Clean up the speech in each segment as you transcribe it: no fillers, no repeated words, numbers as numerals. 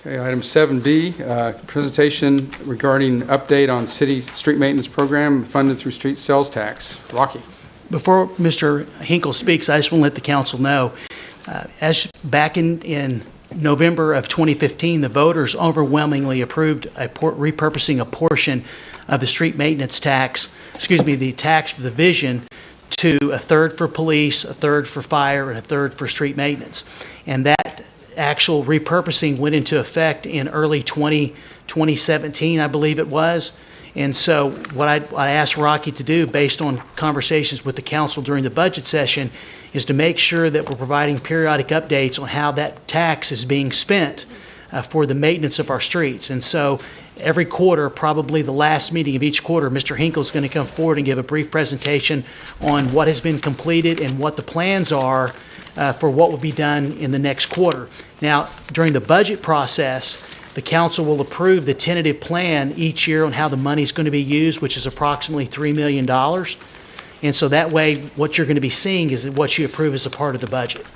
Okay, item 7B, presentation regarding update on city street maintenance program funded through street sales tax. Rocky. Before Mr. Henkel speaks, I just want to let the council know, as back in November of 2015, the voters overwhelmingly approved repurposing a portion of the street maintenance tax, the tax division, to a third for police, a third for fire, and a third for street maintenance. And that actual repurposing went into effect in early 2017, I believe it was. And so what I asked Rocky to do, based on conversations with the council during the budget session, is to make sure that we're providing periodic updates on how that tax is being spent for the maintenance of our streets. And so every quarter, probably the last meeting of each quarter, Mr. Henkel is going to come forward and give a brief presentation on what has been completed and what the plans are for what will be done in the next quarter. Now, during the budget process, the council will approve the tentative plan each year on how the money is going to be used, which is approximately $3 million. And so that way, what you're going to be seeing is what you approve as a part of the budget.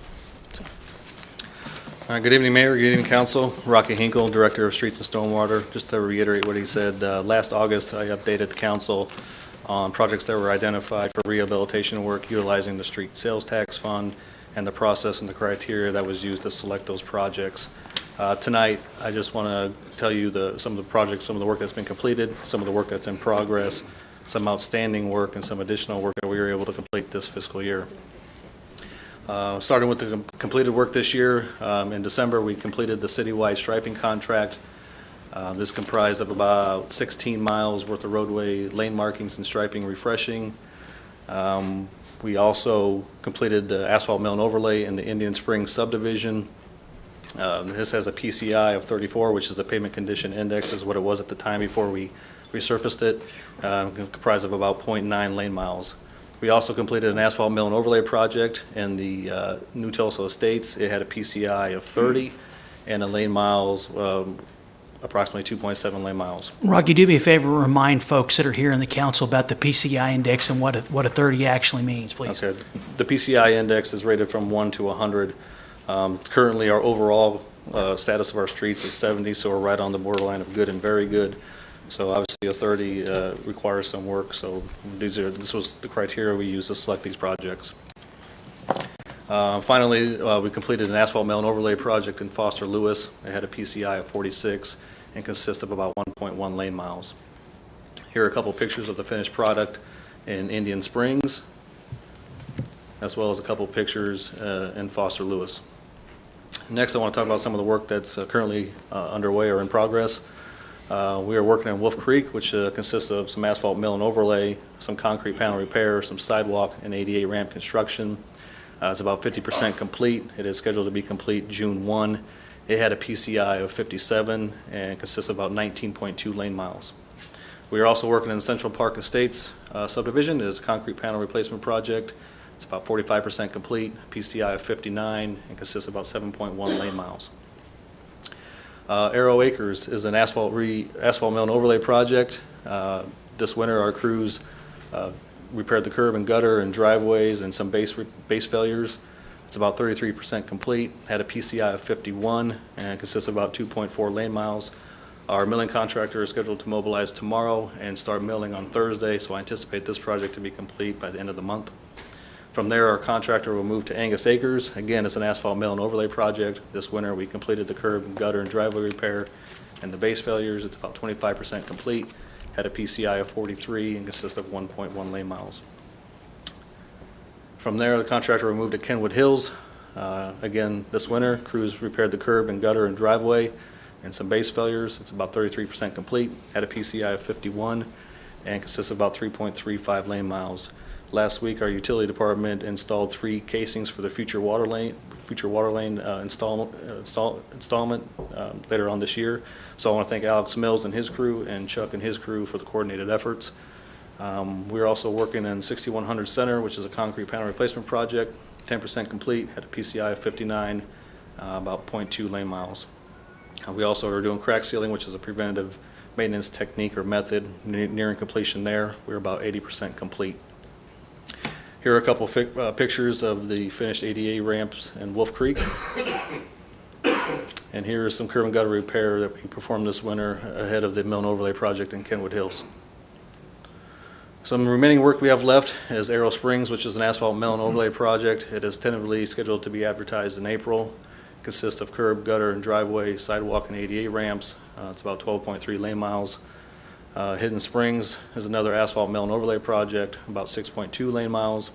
Good evening, Mayor. Good evening, Council. Rocky Henkel, Director of Streets and Stormwater. Just to reiterate what he said, last August I updated the Council on projects that were identified for rehabilitation work utilizing the street sales tax fund and the process and the criteria that was used to select those projects. Tonight, I just want to tell you some of the projects, some of the work that's been completed, some of the work that's in progress, some outstanding work, and some additional work that we were able to complete this fiscal year. Starting with the completed work this year, in December we completed the citywide striping contract. This comprised of about 16 miles worth of roadway lane markings and striping refreshing. We also completed the asphalt mill and overlay in the Indian Springs subdivision. This has a PCI of 34, which is the pavement condition index, is what it was at the time before we resurfaced it, comprised of about 0.9 lane miles. We also completed an asphalt mill and overlay project in the New Tulsa Estates. It had a PCI of 30 and a lane miles, approximately 2.7 lane miles. Rocky, do me a favor, remind folks that are here in the council about the PCI index and what a 30 actually means, please. Okay. The PCI index is rated from 1 to 100. Currently, our overall status of our streets is 70, so we're right on the borderline of good and very good. So obviously a 30 requires some work, so this was the criteria we used to select these projects. Finally, we completed an asphalt mill and overlay project in Foster Lewis. It had a PCI of 46 and consists of about 1.1 lane miles. Here are a couple pictures of the finished product in Indian Springs, as well as a couple pictures in Foster Lewis. Next, I want to talk about some of the work that's currently underway or in progress. We are working on Wolf Creek, which consists of some asphalt mill and overlay, some concrete panel repair, some sidewalk and ADA ramp construction. It's about 50% complete. It is scheduled to be complete June 1. It had a PCI of 57 and consists of about 19.2 lane miles. We are also working in the Central Park Estates subdivision. It is a concrete panel replacement project. It's about 45% complete, PCI of 59, and consists of about 7.1 lane miles. Arrow Acres is an asphalt mill and overlay project. This winter, our crews repaired the curb and gutter and driveways and some base failures. It's about 33% complete, had a PCI of 51, and consists of about 2.4 lane miles. Our milling contractor is scheduled to mobilize tomorrow and start milling on Thursday, so I anticipate this project to be complete by the end of the month. From there, our contractor will move to Angus Acres. Again, it's an asphalt mill and overlay project. This winter, we completed the curb, gutter, and driveway repair and the base failures. It's about 25% complete, had a PCI of 43, and consists of 1.1 lane miles. From there, the contractor will move to Kenwood Hills. Again, this winter, crews repaired the curb and gutter and driveway and some base failures. It's about 33% complete, had a PCI of 51, and consists of about 3.35 lane miles. Last week, our utility department installed 3 casings for the future water lane installment later on this year. So I want to thank Alex Mills and his crew and Chuck and his crew for the coordinated efforts. We're also working in 6100 Center, which is a concrete panel replacement project, 10% complete, had a PCI of 59, about 0.2 lane miles. We also are doing crack sealing, which is a preventative maintenance technique or method, nearing completion there. We're about 80% complete. Here are a couple pictures of the finished ADA ramps in Wolf Creek. And here is some curb and gutter repair that we performed this winter ahead of the mill and overlay project in Kenwood Hills. Some remaining work we have left is Arrow Springs, which is an asphalt mill and overlay project. It is tentatively scheduled to be advertised in April. It consists of curb, gutter, and driveway, sidewalk, and ADA ramps. It's about 12.3 lane miles. Hidden Springs is another asphalt mill and overlay project, about 6.2 lane miles.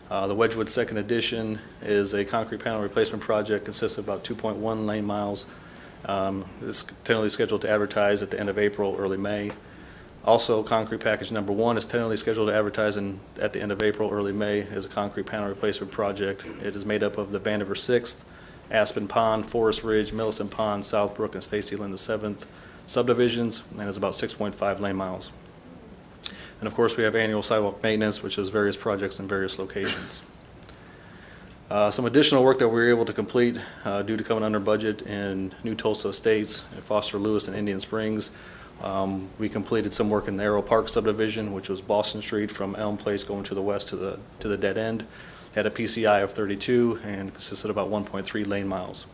The Wedgewood Second Edition is a concrete panel replacement project, consists of about 2.1 lane miles. It's tentatively scheduled to advertise at the end of April, early May. Also, concrete package number 1 is tentatively scheduled to advertise at the end of April, early May, as a concrete panel replacement project. It is made up of the Vandiver 6th, Aspen Pond, Forest Ridge, Millicent Pond, Southbrook, and Stacy Lynn the 7th subdivisions, and is about 6.5 lane miles. And of course, we have annual sidewalk maintenance, which is various projects in various locations. Some additional work that we were able to complete due to coming under budget in New Tulsa Estates, Foster Lewis, and Indian Springs. We completed some work in the Arrow Park subdivision, which was Boston Street from Elm Place going to the west to the dead end. Had a PCI of 32 and consisted of about 1.3 lane miles.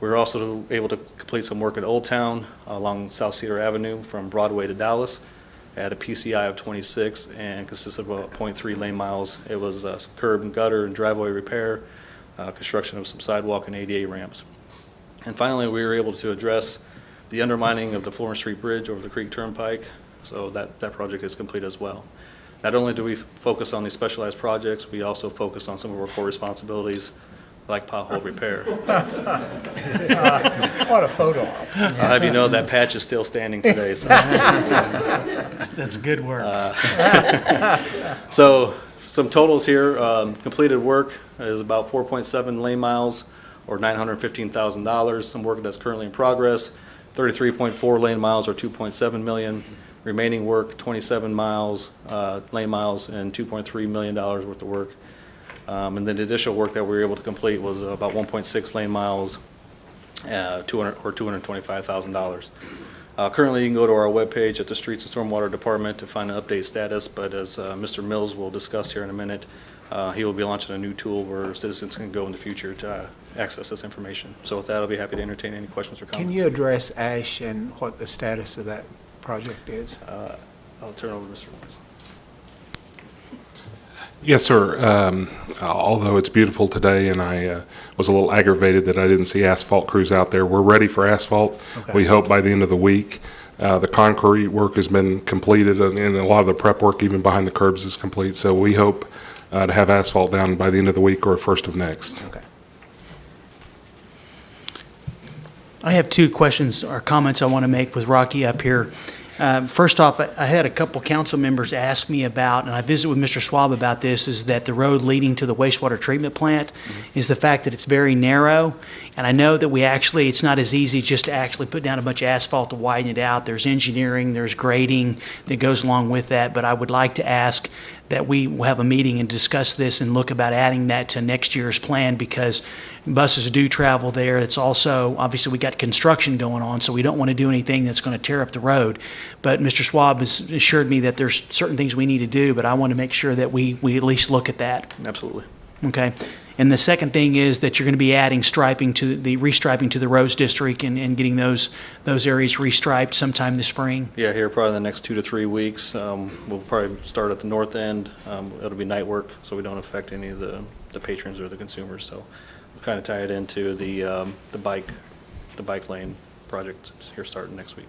We were also able to complete some work at Old Town along South Cedar Avenue from Broadway to Dallas. Had a PCI of 26 and consisted of about 0.3 lane miles. It was some curb and gutter and driveway repair, construction of some sidewalk and ADA ramps. And finally, we were able to address the undermining of the Florence Street Bridge over the Creek Turnpike, so that project is complete as well. Not only do we focus on these specialized projects, we also focus on some of our core responsibilities, like pothole repair. What a photo. I'll have you know that patch is still standing today. So, That's good work. so some totals here. Completed work is about 4.7 lane miles, or $915,000. Some work that's currently in progress, 33.4 lane miles, or $2.7 million. Remaining work, 27 miles, lane miles, and $2.3 million worth of work. And then the additional work that we were able to complete was about 1.6 lane miles, $225,000. Currently, you can go to our webpage at the Streets and Stormwater Department to find an update status, but as Mr. Mills will discuss here in a minute, he will be launching a new tool where citizens can go in the future to access this information. So with that, I'll be happy to entertain any questions or comments. Can you address Ash and what the status of that project is? I'll turn over to Mr. Mills. Yes, sir. Although it's beautiful today, and I was a little aggravated that I didn't see asphalt crews out there, we're ready for asphalt. Okay. We hope by the end of the week. The concrete work has been completed, and a lot of the prep work, even behind the curbs, is complete. So we hope to have asphalt down by the end of the week or first of next. Okay. I have 2 questions or comments I want to make with Rocky up here. First off, I had a couple council members ask me about, and I visited with Mr. Schwab about this, is that the road leading to the wastewater treatment plant is the fact that it's very narrow. And I know that it's not as easy just to actually put down a bunch of asphalt to widen it out. There's engineering, there's grading that goes along with that. But I would like to ask that we will have a meeting and discuss this and look about adding that to next year's plan, because buses do travel there. It's also, obviously, we got construction going on, so we don't want to do anything that's going to tear up the road. But Mr. Schwab has assured me that there's certain things we need to do, but I want to make sure that we at least look at that. Absolutely. Okay. And the second thing is that you're going to be adding restriping to the Rose District and getting those areas restriped sometime this spring. Yeah, here probably in the next 2 to 3 weeks. We'll probably start at the north end. It'll be night work, so we don't affect any of the patrons or the consumers. So we'll kind of tie it into the bike lane project here starting next week.